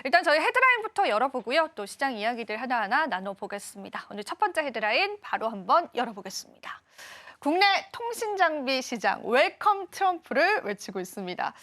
일단 저희 헤드라인부터 열어보고요. 또 시장 이야기들 하나하나 나눠보겠습니다. 오늘 첫 번째 헤드라인 바로 한번 열어보겠습니다. 국내 통신장비 시장 웰컴 트럼프를 외치고 있습니다.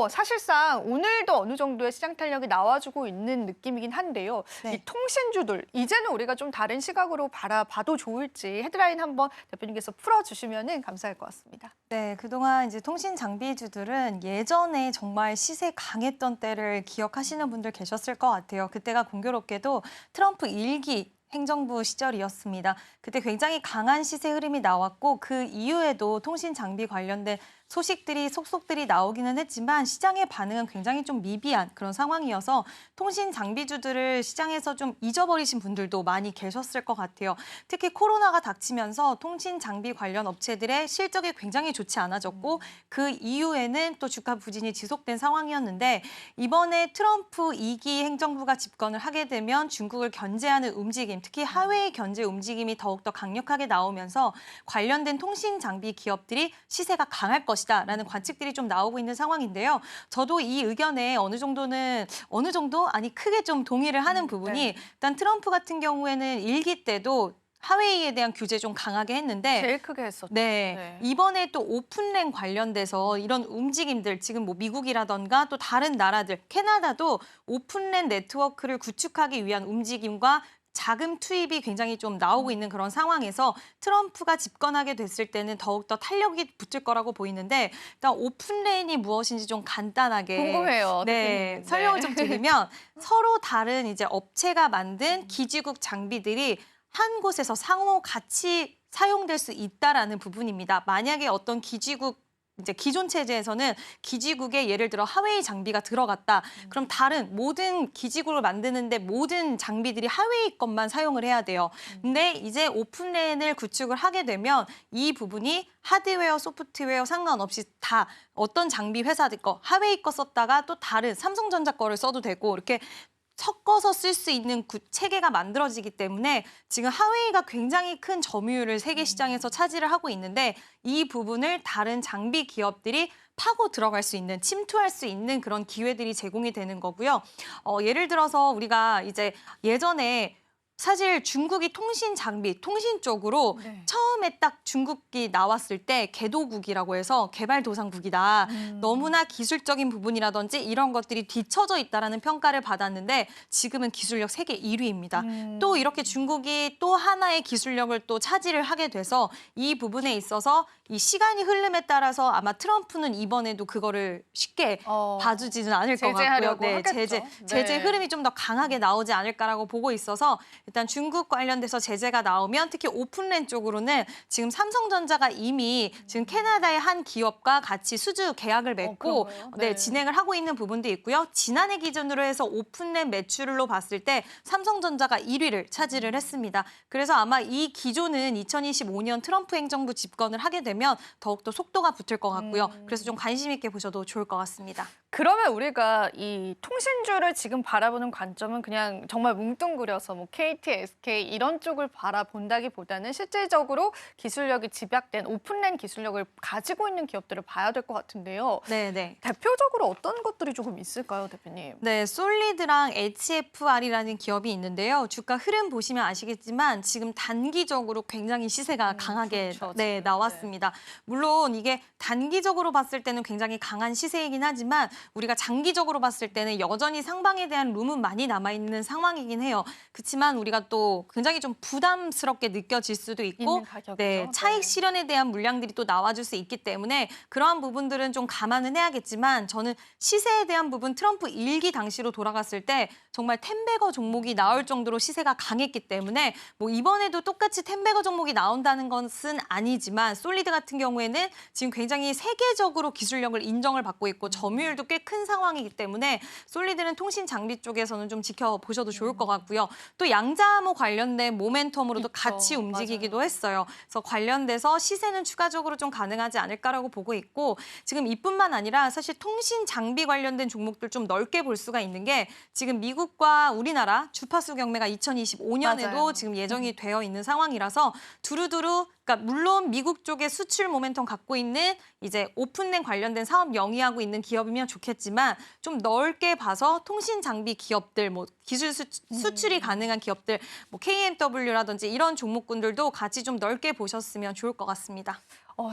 사실상 오늘도 어느 정도의 시장 탄력이 나와주고 있는 느낌이긴 한데요. 네. 이 통신주들 이제는 우리가 좀 다른 시각으로 바라봐도 좋을지 헤드라인 한번 대표님께서 풀어주시면 감사할 것 같습니다. 네, 그동안 이제 통신 장비주들은 예전에 정말 시세 강했던 때를 기억하시는 분들 계셨을 것 같아요. 그때가 공교롭게도 트럼프 1기 행정부 시절이었습니다. 그때 굉장히 강한 시세 흐름이 나왔고 그 이후에도 통신 장비 관련된 소식들이 속속들이 나오기는 했지만 시장의 반응은 굉장히 좀 미비한 그런 상황이어서 통신 장비주들을 시장에서 좀 잊어버리신 분들도 많이 계셨을 것 같아요. 특히 코로나가 닥치면서 통신 장비 관련 업체들의 실적이 굉장히 좋지 않아졌고 그 이후에는 또 주가 부진이 지속된 상황이었는데 이번에 트럼프 2기 행정부가 집권을 하게 되면 중국을 견제하는 움직임, 특히 하웨이 견제 움직임이 더욱더 강력하게 나오면서 관련된 통신 장비 기업들이 시세가 강할 것이다라는 관측들이 좀 나오고 있는 상황인데요. 저도 이 의견에 어느 정도 아니 크게 좀 동의를 하는 부분이 네. 일단 트럼프 같은 경우에는 1기 때도 하웨이에 대한 규제 좀 강하게 했는데 제일 크게 했었죠. 네. 이번에 또 오픈랜 관련돼서 이런 움직임들 지금 뭐 미국이라던가 또 다른 나라들 캐나다도 오픈랜 네트워크를 구축하기 위한 움직임과 자금 투입이 굉장히 좀 나오고 있는 그런 상황에서 트럼프가 집권하게 됐을 때는 더욱더 탄력이 붙을 거라고 보이는데 일단 오픈랜이 무엇인지 좀 간단하게 궁금해요. 네, 대표님. 설명을 좀 드리면 서로 다른 이제 업체가 만든 기지국 장비들이 한 곳에서 상호 같이 사용될 수 있다라는 부분입니다. 만약에 어떤 기지국 이제 기존 체제에서는 기지국에 예를 들어 하웨이 장비가 들어갔다. 그럼 다른 모든 기지국을 만드는데 모든 장비들이 하웨이 것만 사용을 해야 돼요. 근데 이제 오픈랜을 구축을 하게 되면 이 부분이 하드웨어, 소프트웨어 상관없이 다 어떤 장비 회사들 거, 하웨이 거 썼다가 또 다른 삼성전자 거를 써도 되고 이렇게 섞어서 쓸 수 있는 체계가 만들어지기 때문에 지금 하웨이가 굉장히 큰 점유율을 세계 시장에서 차지를 하고 있는데 이 부분을 다른 장비 기업들이 파고 들어갈 수 있는, 침투할 수 있는 그런 기회들이 제공이 되는 거고요. 예를 들어서 우리가 이제 예전에 사실 중국이 통신 장비, 통신 쪽으로 네. 처음에 딱 중국이 나왔을 때 개도국이라고 해서 개발도상국이다. 너무나 기술적인 부분이라든지 이런 것들이 뒤처져 있다라는 평가를 받았는데 지금은 기술력 세계 1위입니다. 또 이렇게 중국이 또 하나의 기술력을 또 차지를 하게 돼서 이 부분에 있어서 이 시간이 흐름에 따라서 아마 트럼프는 이번에도 그거를 쉽게 봐주지는 않을 것 같고요. 제재하려고 네, 하겠죠. 제재 네. 흐름이 좀 더 강하게 나오지 않을까라고 보고 있어서 일단 중국 관련돼서 제재가 나오면 특히 오픈랜 쪽으로는 지금 삼성전자가 이미 지금 캐나다의 한 기업과 같이 수주 계약을 맺고 그런가요? 네, 네. 진행을 하고 있는 부분도 있고요. 지난해 기준으로 해서 오픈랜 매출로 봤을 때 삼성전자가 1위를 차지를 했습니다. 그래서 아마 이 기조는 2025년 트럼프 행정부 집권을 하게 되면 더욱더 속도가 붙을 것 같고요. 그래서 좀 관심 있게 보셔도 좋을 것 같습니다. 그러면 우리가 이 통신주를 지금 바라보는 관점은 그냥 정말 뭉뚱그려서 뭐 KT, SK 이런 쪽을 바라본다기보다는 실질적으로 기술력이 집약된 오픈랜 기술력을 가지고 있는 기업들을 봐야 될 것 같은데요. 네. 대표적으로 어떤 것들이 조금 있을까요, 대표님? 네, 솔리드랑 HFR이라는 기업이 있는데요. 주가 흐름 보시면 아시겠지만 지금 단기적으로 굉장히 시세가 강하게 좋죠, 네, 지금. 나왔습니다. 물론 이게 단기적으로 봤을 때는 굉장히 강한 시세이긴 하지만 우리가 장기적으로 봤을 때는 여전히 상방에 대한 룸은 많이 남아있는 상황이긴 해요. 그렇지만 우리가 또 굉장히 좀 부담스럽게 느껴질 수도 있고 있는 가격이죠. 네, 차익 네. 실현에 대한 물량들이 또 나와줄 수 있기 때문에 그러한 부분들은 좀 감안은 해야겠지만 저는 시세에 대한 부분 트럼프 1기 당시로 돌아갔을 때 정말 텐베거 종목이 나올 정도로 시세가 강했기 때문에 뭐 이번에도 똑같이 텐베거 종목이 나온다는 것은 아니지만 솔리드 같은 경우에는 지금 굉장히 세계적으로 기술력을 인정을 받고 있고 점유율도 꽤 큰 상황이기 때문에 솔리드는 통신 장비 쪽에서는 좀 지켜보셔도 좋을 것 같고요. 또 양자암호 관련된 모멘텀으로도 있죠. 같이 움직이기도 맞아요. 했어요. 그래서 관련돼서 시세는 추가적으로 좀 가능하지 않을까라고 보고 있고 지금 이뿐만 아니라 사실 통신 장비 관련된 종목들 좀 넓게 볼 수가 있는 게 지금 미국과 우리나라 주파수 경매가 2025년에도 맞아요. 지금 예정이 되어 있는 상황이라서 두루두루 그러니까 물론 미국 쪽에 수출 모멘텀 갖고 있는 이제 오픈랜 관련된 사업 영위하고 있는 기업이면 좋겠지만 좀 넓게 봐서 통신 장비 기업들, 뭐 기술 수출이 가능한 기업들, 뭐 KMW라든지 이런 종목군들도 같이 좀 넓게 보셨으면 좋을 것 같습니다.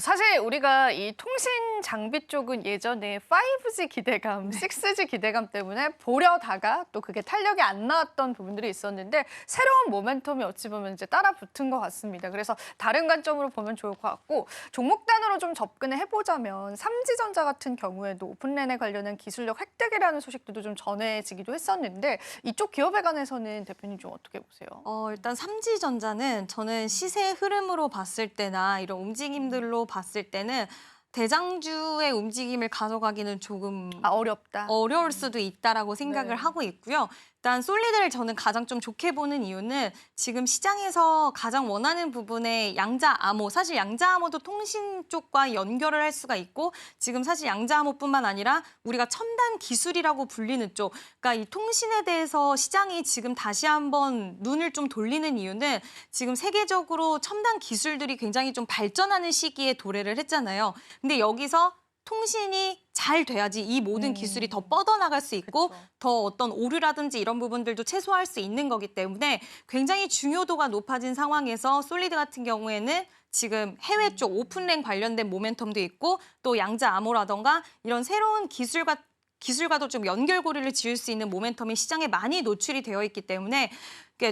사실 우리가 이 통신 장비 쪽은 예전에 5G 기대감, 6G 기대감 때문에 보려다가 또 그게 탄력이 안 나왔던 부분들이 있었는데 새로운 모멘텀이 어찌 보면 이제 따라 붙은 것 같습니다. 그래서 다른 관점으로 보면 좋을 것 같고 종목 단으로 좀 접근을 해보자면 삼지전자 같은 경우에도 오픈랜에 관련한 기술력 획득이라는 소식들도 좀 전해지기도 했었는데 이쪽 기업에 관해서는 대표님 좀 어떻게 보세요? 일단 삼지전자는 저는 시세 흐름으로 봤을 때나 이런 움직임들로 봤을 때는 대장주의 움직임을 가져가기는 조금 어렵다. 어려울 수도 있다라고 생각을 네. 하고 있고요. 일단 솔리드를 저는 가장 좀 좋게 보는 이유는 지금 시장에서 가장 원하는 부분에 양자 암호, 사실 양자 암호도 통신 쪽과 연결을 할 수가 있고 지금 사실 양자 암호뿐만 아니라 우리가 첨단 기술이라고 불리는 쪽, 그러니까 이 통신에 대해서 시장이 지금 다시 한번 눈을 좀 돌리는 이유는 지금 세계적으로 첨단 기술들이 굉장히 좀 발전하는 시기에 도래를 했잖아요. 근데 여기서 통신이 잘 돼야지 이 모든 기술이 더 뻗어나갈 수 있고 그쵸. 더 어떤 오류라든지 이런 부분들도 최소화할 수 있는 거기 때문에 굉장히 중요도가 높아진 상황에서 솔리드 같은 경우에는 지금 해외 쪽 오픈랜 관련된 모멘텀도 있고 또 양자 암호라던가 이런 새로운 기술과도 좀 연결고리를 지을 수 있는 모멘텀이 시장에 많이 노출이 되어 있기 때문에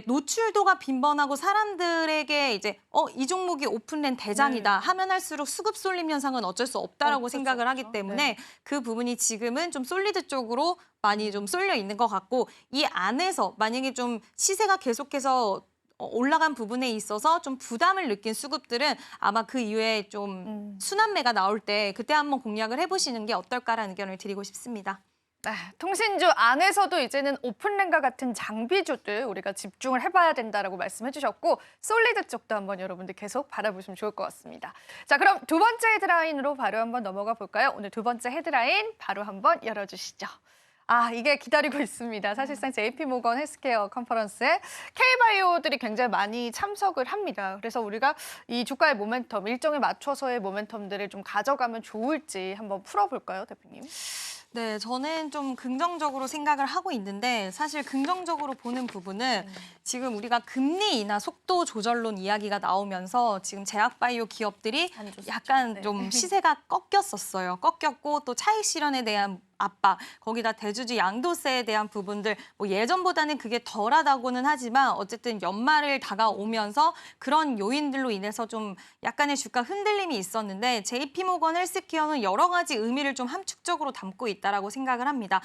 노출도가 빈번하고 사람들에게 이제 이 종목이 오픈랜 대장이다 하면 할수록 수급 쏠림 현상은 어쩔 수 없다라고 생각을 하기 때문에 그 부분이 지금은 좀 솔리드 쪽으로 많이 좀 쏠려 있는 것 같고 이 안에서 만약에 좀 시세가 계속해서 올라간 부분에 있어서 좀 부담을 느낀 수급들은 아마 그 이후에 좀 순환매가 나올 때 그때 한번 공략을 해보시는 게 어떨까라는 의견을 드리고 싶습니다. 통신주 안에서도 이제는 오픈랜과 같은 장비주들 우리가 집중을 해봐야 된다라고 말씀해 주셨고 솔리드 쪽도 한번 여러분들 계속 바라보시면 좋을 것 같습니다. 자, 그럼 두 번째 헤드라인으로 바로 한번 넘어가 볼까요? 오늘 두 번째 헤드라인 바로 한번 열어주시죠. 이게 기다리고 있습니다. 사실상 JP모건 헬스케어 컨퍼런스에 K바이오들이 굉장히 많이 참석을 합니다. 그래서 우리가 이 주가의 모멘텀, 일정에 맞춰서의 모멘텀들을 좀 가져가면 좋을지 한번 풀어볼까요, 대표님? 네, 저는 좀 긍정적으로 생각을 하고 있는데 사실 긍정적으로 보는 부분은 지금 우리가 금리 인하 속도 조절론 이야기가 나오면서 지금 제약바이오 기업들이 약간 좀 시세가 꺾였었어요. 꺾였고 또 차익 실현에 대한 압박, 거기다 대주주 양도세에 대한 부분들 뭐 예전보다는 그게 덜하다고는 하지만 어쨌든 연말을 다가오면서 그런 요인들로 인해서 좀 약간의 주가 흔들림이 있었는데 JP모건 헬스케어는 여러 가지 의미를 좀 함축적으로 담고 있다라고 생각을 합니다.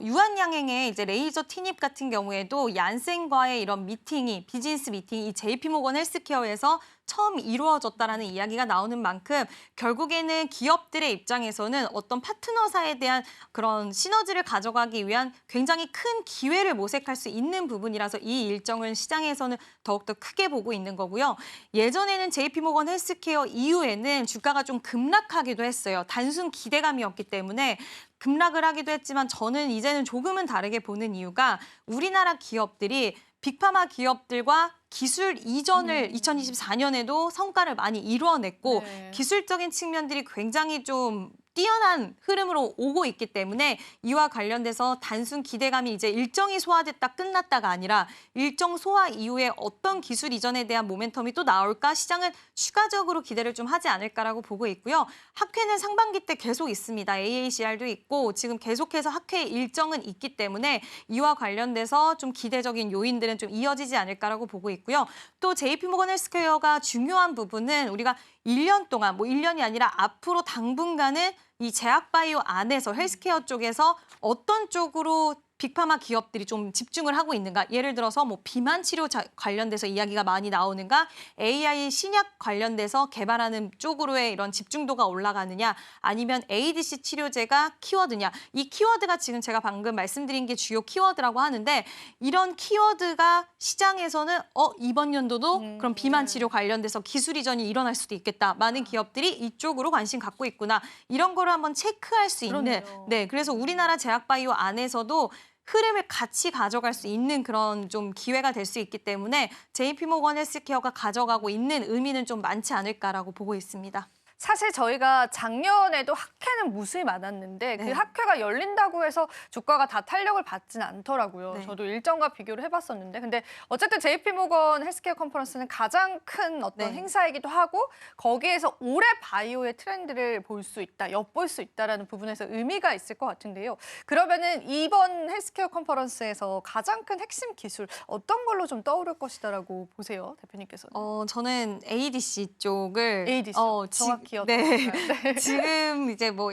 유한양행의 이제 레이저 티닙 같은 경우에도 얀센과의 이런 미팅이 비즈니스 미팅이 JP모건 헬스케어에서 처음 이루어졌다라는 이야기가 나오는 만큼 결국에는 기업들의 입장에서는 어떤 파트너사에 대한 그런 시너지를 가져가기 위한 굉장히 큰 기회를 모색할 수 있는 부분이라서 이 일정을 시장에서는 더욱더 크게 보고 있는 거고요. 예전에는 JP모건 헬스케어 이후에는 주가가 좀 급락하기도 했어요. 단순 기대감이었기 때문에 급락을 하기도 했지만 저는 이제는 조금은 다르게 보는 이유가 우리나라 기업들이 빅파마 기업들과 기술 이전을 2024년에도 성과를 많이 이루어냈고 기술적인 측면들이 굉장히 좀 뛰어난 흐름으로 오고 있기 때문에 이와 관련돼서 단순 기대감이 이제 일정이 소화됐다 끝났다가 아니라 일정 소화 이후에 어떤 기술 이전에 대한 모멘텀이 또 나올까 시장은 추가적으로 기대를 좀 하지 않을까라고 보고 있고요. 학회는 상반기 때 계속 있습니다. AACR도 있고 지금 계속해서 학회 일정은 있기 때문에 이와 관련돼서 좀 기대적인 요인들은 좀 이어지지 않을까라고 보고 있고요. 또 JP모건 헬스케어가 중요한 부분은 우리가 1년 동안 뭐 1년이 아니라 앞으로 당분간은 이 제약바이오 안에서 헬스케어 쪽에서 어떤 쪽으로 빅파마 기업들이 좀 집중을 하고 있는가? 예를 들어서 뭐 비만 치료 관련돼서 이야기가 많이 나오는가? AI 신약 관련돼서 개발하는 쪽으로의 이런 집중도가 올라가느냐? 아니면 ADC 치료제가 키워드냐? 이 키워드가 지금 제가 방금 말씀드린 게 주요 키워드라고 하는데 이런 키워드가 시장에서는 이번 연도도 그럼 비만 치료 관련돼서 기술 이전이 일어날 수도 있겠다. 많은 기업들이 이쪽으로 관심 갖고 있구나. 이런 거를 한번 체크할 수 있는 그러네요. 네, 그래서 우리나라 제약바이오 안에서도 흐름을 같이 가져갈 수 있는 그런 좀 기회가 될 수 있기 때문에 JP모건 헬스케어가 가져가고 있는 의미는 좀 많지 않을까라고 보고 있습니다. 사실 저희가 작년에도 학회는 무수히 많았는데 그 네. 학회가 열린다고 해서 주가가 다 탄력을 받지는 않더라고요. 네. 저도 일정과 비교를 해봤었는데 근데 어쨌든 JP모건 헬스케어 컨퍼런스는 가장 큰 어떤 네. 행사이기도 하고 거기에서 올해 바이오의 트렌드를 볼 수 있다, 엿볼 수 있다라는 부분에서 의미가 있을 것 같은데요. 그러면은 이번 헬스케어 컨퍼런스에서 가장 큰 핵심 기술 어떤 걸로 좀 떠오를 것이다라고 보세요, 대표님께서는? 저는 ADC 쪽을 ADC 정확히 어떤 네. 건가요? 네. 지금 이제 뭐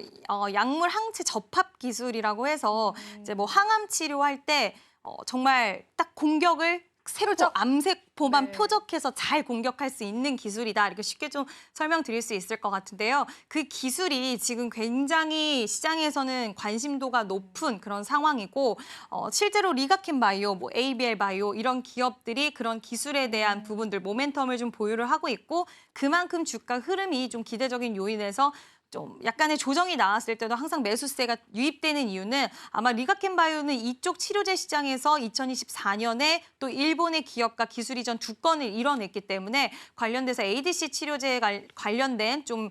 약물 항체 접합 기술이라고 해서 이제 뭐 항암 치료할 때 정말 딱 공격을 세포, 암세포만 네. 표적해서 잘 공격할 수 있는 기술이다. 이렇게 쉽게 좀 설명드릴 수 있을 것 같은데요. 그 기술이 지금 굉장히 시장에서는 관심도가 높은 그런 상황이고 실제로 리가켄 바이오, 뭐 ABL 바이오 이런 기업들이 그런 기술에 대한 부분들 모멘텀을 좀 보유를 하고 있고 그만큼 주가 흐름이 좀 기대적인 요인에서 좀 약간의 조정이 나왔을 때도 항상 매수세가 유입되는 이유는 아마 리가켄 바이오는 이쪽 치료제 시장에서 2024년에 또 일본의 기업과 기술 이전 2건을 이뤄냈기 때문에 관련돼서 ADC 치료제에 관련된 좀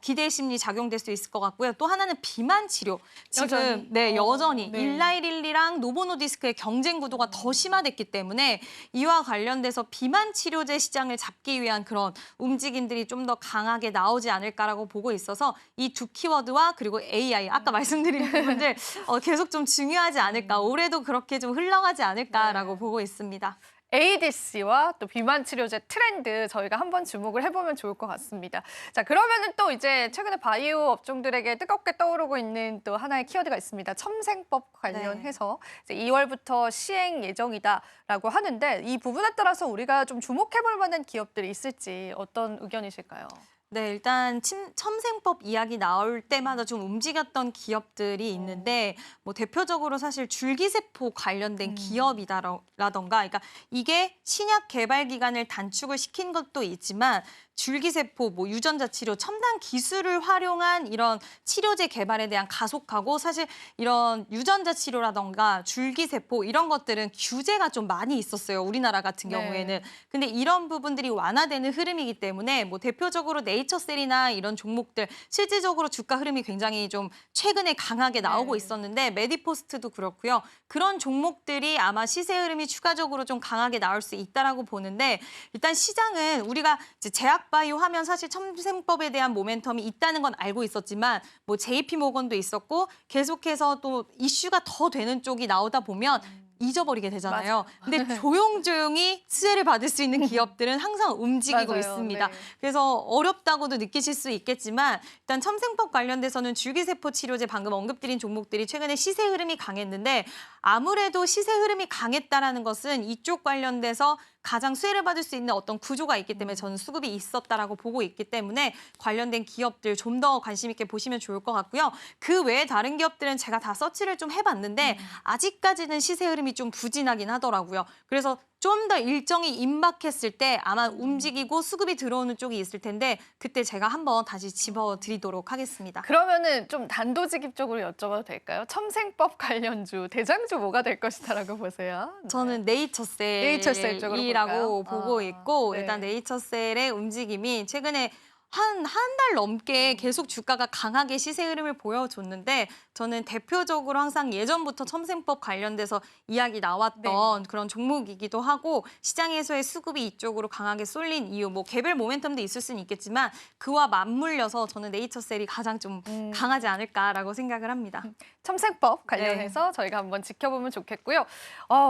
기대 심리 작용될 수 있을 것 같고요. 또 하나는 비만 치료. 지금 여전히 네. 일라이릴리랑 노보노디스크의 경쟁 구도가 더 심화됐기 때문에 이와 관련돼서 비만 치료제 시장을 잡기 위한 그런 움직임들이 좀 더 강하게 나오지 않을까라고 보고 있어서 이 두 키워드와 그리고 AI 아까 말씀드린 부분들 계속 좀 중요하지 않을까 올해도 그렇게 좀 흘러가지 않을까라고 보고 있습니다. ADC와 또 비만 치료제 트렌드 저희가 한번 주목을 해보면 좋을 것 같습니다. 자, 그러면은 또 이제 최근에 바이오 업종들에게 뜨겁게 떠오르고 있는 또 하나의 키워드가 있습니다. 첨생법 관련해서 이제 2월부터 시행 예정이다라고 하는데 이 부분에 따라서 우리가 좀 주목해볼 만한 기업들이 있을지 어떤 의견이실까요? 네, 일단 첨생법 이야기 나올 때마다 좀 움직였던 기업들이 있는데 뭐 대표적으로 사실 줄기세포 관련된 기업이다라던가 그러니까 이게 신약 개발 기간을 단축을 시킨 것도 있지만 줄기세포, 뭐 유전자 치료, 첨단 기술을 활용한 이런 치료제 개발에 대한 가속하고 사실 이런 유전자 치료라던가 줄기세포 이런 것들은 규제가 좀 많이 있었어요. 우리나라 같은 네. 경우에는. 근데 이런 부분들이 완화되는 흐름이기 때문에 뭐 대표적으로 네이처셀이나 이런 종목들 실질적으로 주가 흐름이 굉장히 좀 최근에 강하게 나오고 네. 있었는데 메디포스트도 그렇고요. 그런 종목들이 아마 시세 흐름이 추가적으로 좀 강하게 나올 수 있다라고 보는데 일단 시장은 우리가 이제 제약바이오 하면 사실 첨생법에 대한 모멘텀이 있다는 건 알고 있었지만 뭐 JP모건도 있었고 계속해서 또 이슈가 더 되는 쪽이 나오다 보면 잊어버리게 되잖아요. 근데 조용조용히 수혜를 받을 수 있는 기업들은 항상 움직이고 맞아요. 있습니다. 네. 그래서 어렵다고도 느끼실 수 있겠지만 일단 첨생법 관련돼서는 줄기세포 치료제 방금 언급드린 종목들이 최근에 시세 흐름이 강했는데 아무래도 시세 흐름이 강했다라는 것은 이쪽 관련돼서 가장 수혜를 받을 수 있는 어떤 구조가 있기 때문에 저는 수급이 있었다라고 보고 있기 때문에 관련된 기업들 좀 더 관심 있게 보시면 좋을 것 같고요. 그 외에 다른 기업들은 제가 다 서치를 좀 해봤는데 아직까지는 시세 흐름이 좀 부진하긴 하더라고요. 그래서 좀 더 일정이 임박했을 때 아마 움직이고 수급이 들어오는 쪽이 있을 텐데 그때 제가 한번 다시 짚어드리도록 하겠습니다. 그러면은 좀 단도직입적으로 여쭤봐도 될까요? 첨생법 관련주 대장주 뭐가 될 것이다라고 보세요? 저는 네이처셀 쪽으로 네이처셀이라고 볼까요? 보고 아, 있고 네. 일단 네이처셀의 움직임이 최근에 한 달 넘게 계속 주가가 강하게 시세 흐름을 보여줬는데 저는 대표적으로 항상 예전부터 첨생법 관련돼서 이야기 나왔던 그런 종목이기도 하고 시장에서의 수급이 이쪽으로 강하게 쏠린 이유 뭐 개별 모멘텀도 있을 수는 있겠지만 그와 맞물려서 저는 네이처셀이 가장 좀 강하지 않을까라고 생각을 합니다. 첨생법 관련해서 저희가 한번 지켜보면 좋겠고요.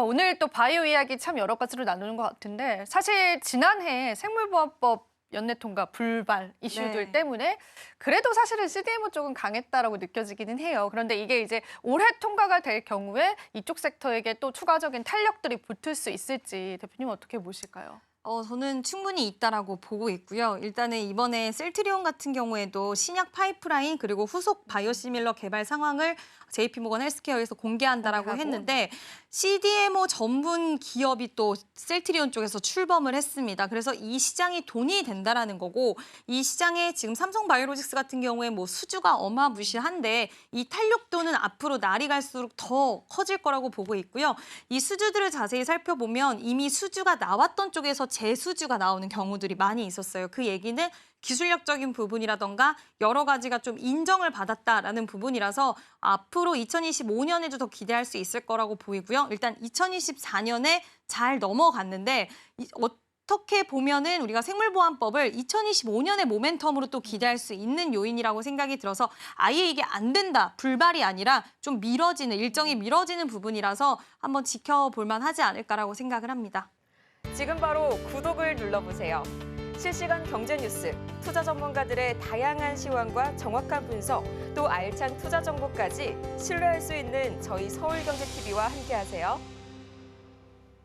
오늘 또 바이오 이야기 참 여러 가지로 나누는 것 같은데 사실 지난해 생물보안법 연내통과 불발 이슈들 네. 때문에 그래도 사실은 CDMO 쪽은 강했다라고 느껴지기는 해요. 그런데 이게 이제 올해 통과가 될 경우에 이쪽 섹터에게 또 추가적인 탄력들이 붙을 수 있을지 대표님 어떻게 보실까요? 저는 충분히 있다라고 보고 있고요. 일단은 이번에 셀트리온 같은 경우에도 신약 파이프라인 그리고 후속 바이오시밀러 개발 상황을 JP모건 헬스케어에서 공개한다라고 공개하고. 했는데 CDMO 전문 기업이 또 셀트리온 쪽에서 출범을 했습니다. 그래서 이 시장이 돈이 된다라는 거고 이 시장에 지금 삼성바이오로직스 같은 경우에 뭐 수주가 어마무시한데 이 탄력도는 앞으로 날이 갈수록 더 커질 거라고 보고 있고요. 이 수주들을 자세히 살펴보면 이미 수주가 나왔던 쪽에서 재수주가 나오는 경우들이 많이 있었어요. 그 얘기는 기술력적인 부분이라던가 여러 가지가 좀 인정을 받았다라는 부분이라서 앞으로 2025년에도 더 기대할 수 있을 거라고 보이고요. 일단 2024년에 잘 넘어갔는데 어떻게 보면은 우리가 생물보안법을 2025년의 모멘텀으로 또 기대할 수 있는 요인이라고 생각이 들어서 아예 이게 안 된다, 불발이 아니라 좀 미뤄지는, 일정이 미뤄지는 부분이라서 한번 지켜볼 만하지 않을까라고 생각을 합니다. 지금 바로 구독을 눌러보세요. 실시간 경제 뉴스, 투자 전문가들의 다양한 시황과 정확한 분석, 또 알찬 투자 정보까지 신뢰할 수 있는 저희 서울경제TV와 함께하세요.